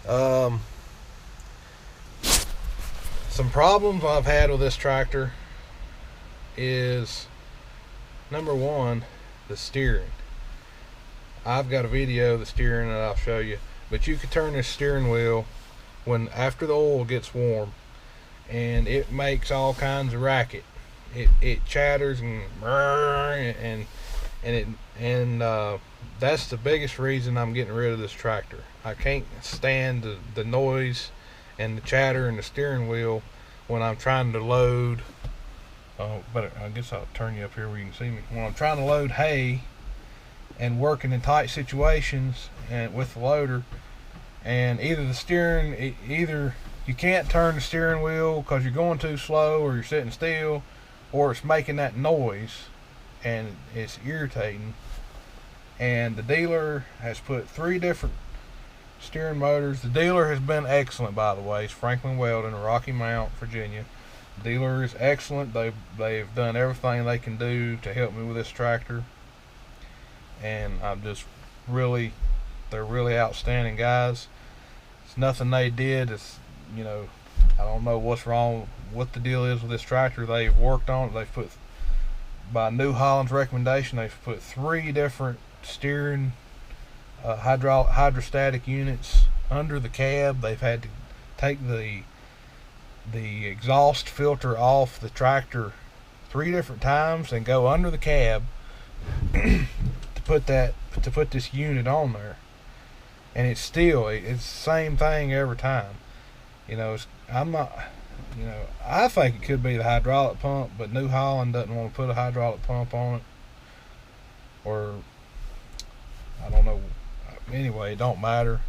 Um, some problems I've had with this tractor is, number one, the steering. I've got a video of the steering that I'll show you, but you can turn this steering wheel when after the oil gets warm, and it makes all kinds of racket. It chatters and that's the biggest reason I'm getting rid of this tractor. I can't stand the noise and the chatter in the steering wheel when I'm trying to load. But I guess I'll turn you up here where you can see me. When I'm trying to load hay and working in tight situations and with the loader, and either you can't turn the steering wheel because you're going too slow or you're sitting still, or it's making that noise and it's irritating. And the dealer has put 3 different steering motors. The dealer has been excellent, by the way. It's Franklin Welding, Rocky Mount, Virginia. The dealer is excellent. They've done everything they can do to help me with this tractor, and they're really outstanding guys. It's nothing they did. I don't know what's wrong, what the deal is with this tractor. They've worked on it. They've put, by New Holland's recommendation, they've put 3 different steering hydrostatic units under the cab. They've had to take the exhaust filter off the tractor 3 different times and go under the cab to put this unit on there. And it's the same thing every time. I think it could be the hydraulic pump, but New Holland doesn't want to put a hydraulic pump on it, or I don't know. Anyway, it don't matter.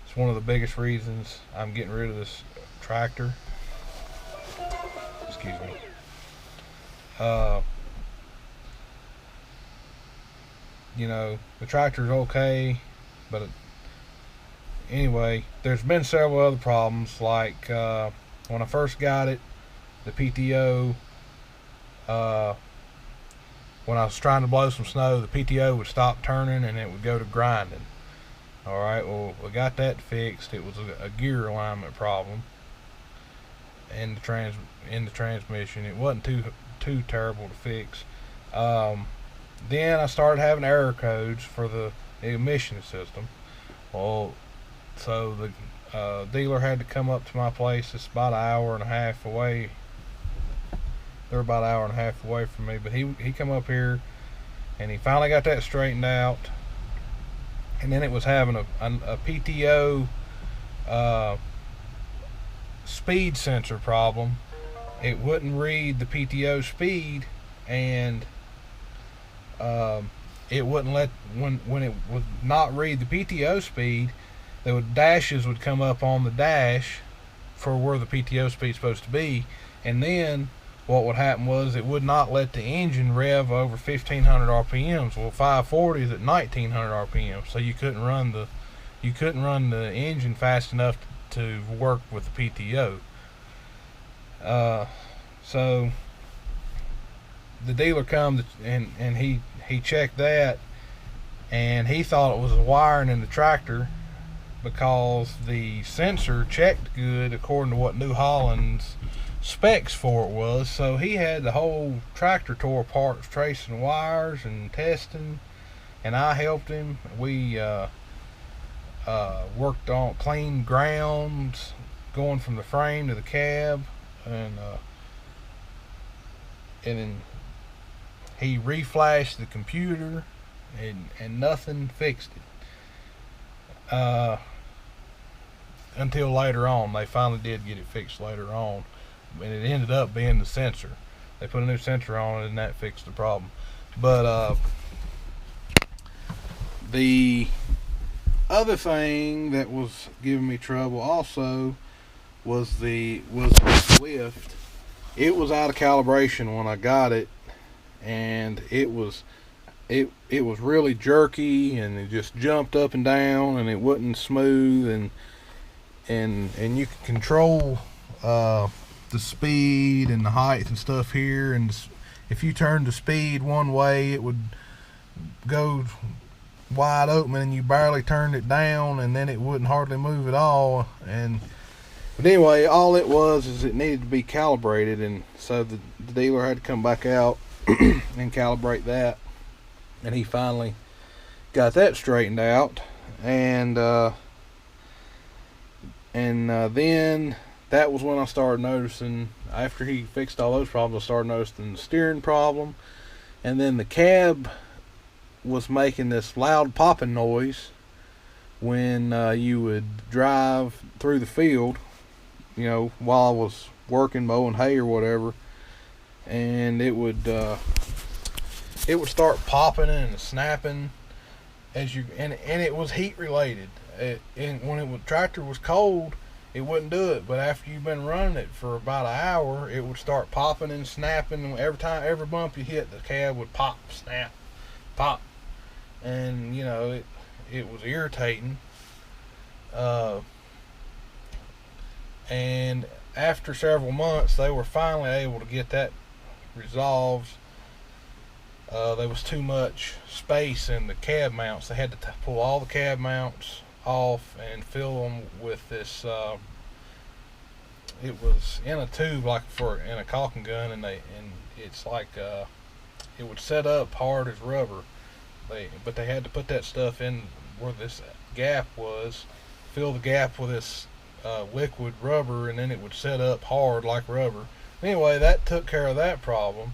It's one of the biggest reasons I'm getting rid of this tractor. Excuse me. The tractor's okay, but anyway, there's been several other problems, like when I first got it, the Pt2, when I was trying to blow some snow, the Pt2 would stop turning and it would go to grinding. Alright, well, we got that fixed. It was a gear alignment problem in the transmission. It wasn't too terrible to fix. Then I started having error codes for the emission system. Well, so the dealer had to come up to my place. It's about an hour and a half away. They're about an hour and a half away from me, but he come up here and he finally got that straightened out. And then it was having a Pt2 speed sensor problem. It wouldn't read the Pt2 speed, and it wouldn't let, when it would not read the Pt2 speed, the dashes would come up on the dash for where the Pt2 speed is supposed to be, and then what would happen was it would not let the engine rev over 1500 RPMs. Well, 540 is at 1900 RPM, so you couldn't run the engine fast enough to work with the Pt2. So the dealer comes and he checked that, and he thought it was the wiring in the tractor, because the sensor checked good according to what New Holland's specs for it was. So he had the whole tractor tore apart, tracing wires and testing, and I helped him. We worked on clean grounds going from the frame to the cab, and then he reflashed the computer, and nothing fixed it until later on. They finally did get it fixed later on, and it ended up being the sensor. They put a new sensor on it, and that fixed the problem. But the other thing that was giving me trouble also was the lift. It was out of calibration when I got it, and it was really jerky, and it just jumped up and down, and it wasn't smooth, and you could control the speed and the height and stuff here, and if you turned the speed one way, it would go wide open and you barely turned it down, and then it wouldn't hardly move at all. But anyway, all it was is it needed to be calibrated, and so the dealer had to come back out and calibrate that, and he finally got that straightened out. And then that was when I started noticing, after he fixed all those problems, I started noticing the steering problem, and then the cab was making this loud popping noise when you would drive through the field, you know, while I was working mowing hay or whatever, and it would start popping and snapping and it was heat related. When the tractor was cold, it wouldn't do it, but after you've been running it for about an hour, it would start popping and snapping. Every bump you hit, the cab would pop, snap, pop, and you know it was irritating. And after several months, they were finally able to get that resolved. There was too much space in the cab mounts. They had to pull all the cab mounts off and fill them with this. It was in a tube, like in a caulking gun, and it's like it would set up hard as rubber. But they had to put that stuff in where this gap was, fill the gap with this liquid rubber, and then it would set up hard like rubber. Anyway, that took care of that problem.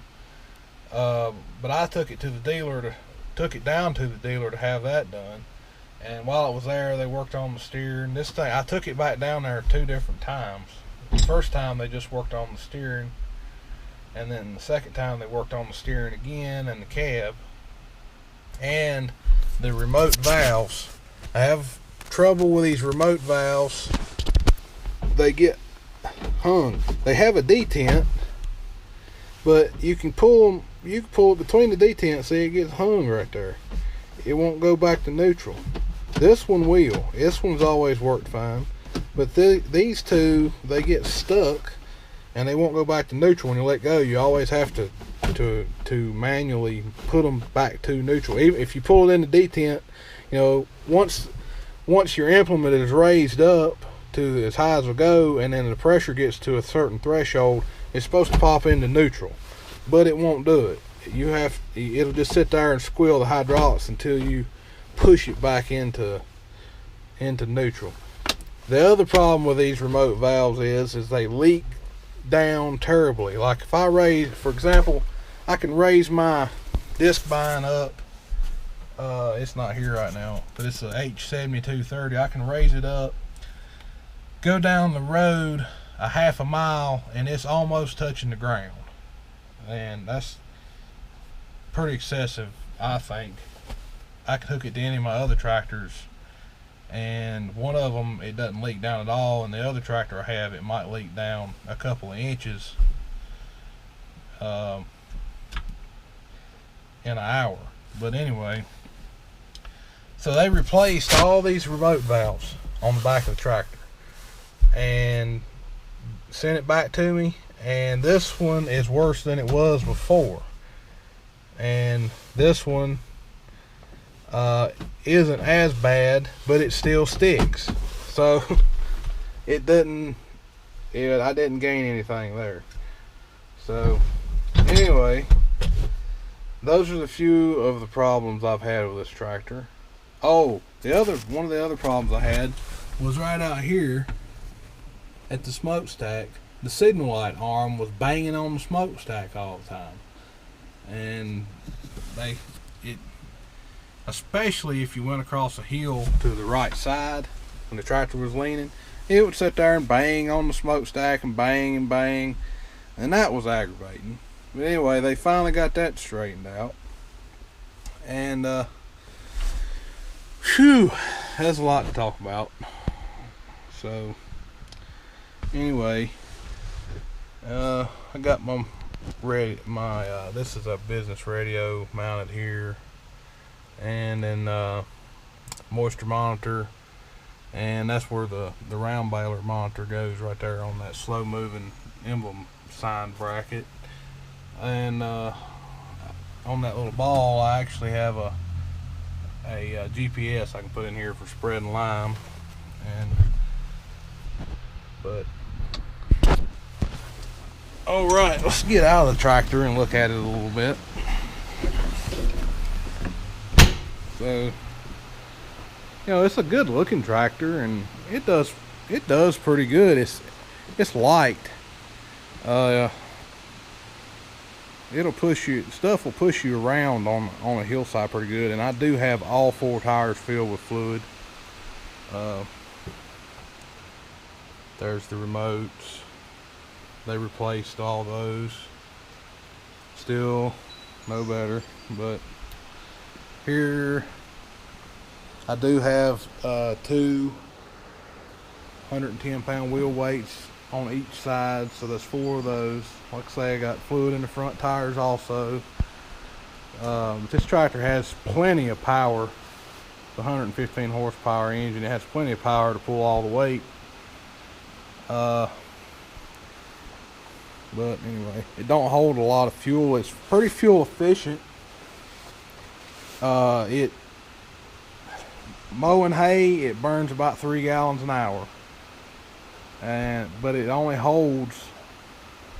But I took it down to the dealer to have that done. And while it was there, they worked on the steering. This thing, I took it back down there 2 different times. The first time they just worked on the steering, and then the second time they worked on the steering again and the cab and the remote valves. I have trouble with these remote valves. They get hung. They have a detent, but you can pull them. You can pull it between the detents, see it gets hung right there. It won't go back to neutral. This one will. This one's always worked fine, but these two, they get stuck and they won't go back to neutral when you let go. You always have to manually put them back to neutral. Even if you pull it in the detent, you know, once your implement is raised up to as high as it'll go, and then the pressure gets to a certain threshold, it's supposed to pop into neutral, but it won't do it. It'll just sit there and squeal the hydraulics until you push it back into neutral. The other problem with these remote valves is they leak down terribly. Like if I raise, for example, I can raise my disc bind up. It's not here right now, but it's a H7230. I can raise it up, go down the road a half a mile, and it's almost touching the ground. And that's pretty excessive, I think. I could hook it to any of my other tractors, and one of them, it doesn't leak down at all, and the other tractor I have, it might leak down a couple of inches in an hour. But anyway, so they replaced all these remote valves on the back of the tractor and sent it back to me, and this one is worse than it was before. And this one isn't as bad, but it still sticks. So I didn't gain anything there. So anyway, those are the few of the problems I've had with this tractor. Oh, one of the other problems I had was right out here at the smokestack. The signal light arm was banging on the smokestack all the time, and especially if you went across a hill to the right side when the tractor was leaning, it would sit there and bang on the smokestack and bang, and that was aggravating. But anyway, they finally got that straightened out, and that's a lot to talk about. So anyway, I got this is a business radio mounted here, and then moisture monitor, and that's where the round baler monitor goes, right there on that slow moving emblem sign bracket. And on that little ball, I actually have a GPS I can put in here for spreading lime. But all right, let's get out of the tractor and look at it a little bit. So, you know, it's a good looking tractor, and it does pretty good. It's light. It'll push you, stuff will push you around on a hillside pretty good. And I do have all 4 tires filled with fluid. There's the remotes. They replaced all those. Still no better, but here I do have 2 110-pound wheel weights on each side, so that's 4 of those. Like I say, I got fluid in the front tires also. This tractor has plenty of power. It's a 115 horsepower engine. It has plenty of power to pull all the weight. But anyway, it don't hold a lot of fuel. It's pretty fuel efficient. It mowing hay, it burns about 3 gallons an hour. But it only holds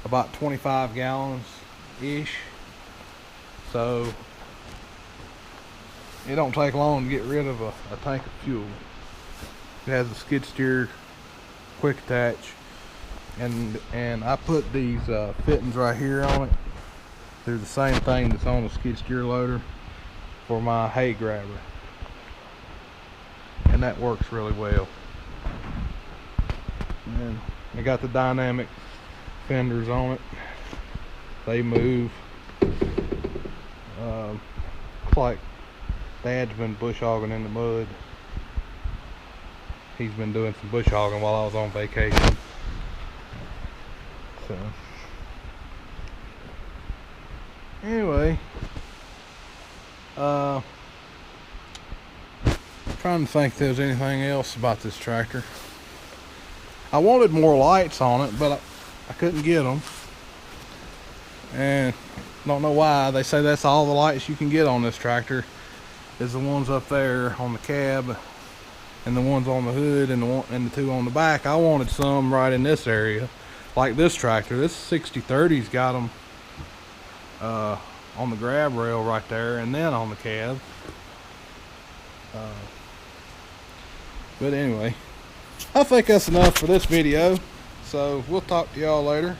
about 25 gallons ish, so it don't take long to get rid of a tank of fuel. It has a skid steer quick attach, and I put these fittings right here on it. They're the same thing that's on the skid steer loader for my hay grabber, and that works really well. And I got the dynamic fenders on it. They move. Looks like Dad's been bush hogging in the mud. He's been doing some bush hogging while I was on vacation. So anyway, trying to think if there's anything else about this tractor. I wanted more lights on it, but I couldn't get them, and don't know why. They say that's all the lights you can get on this tractor is the ones up there on the cab and the ones on the hood and the 2 on the back. I wanted some right in this area, like this tractor. This 6030's got them on the grab rail right there, and then on the cab. But anyway, I think that's enough for this video, so we'll talk to y'all later.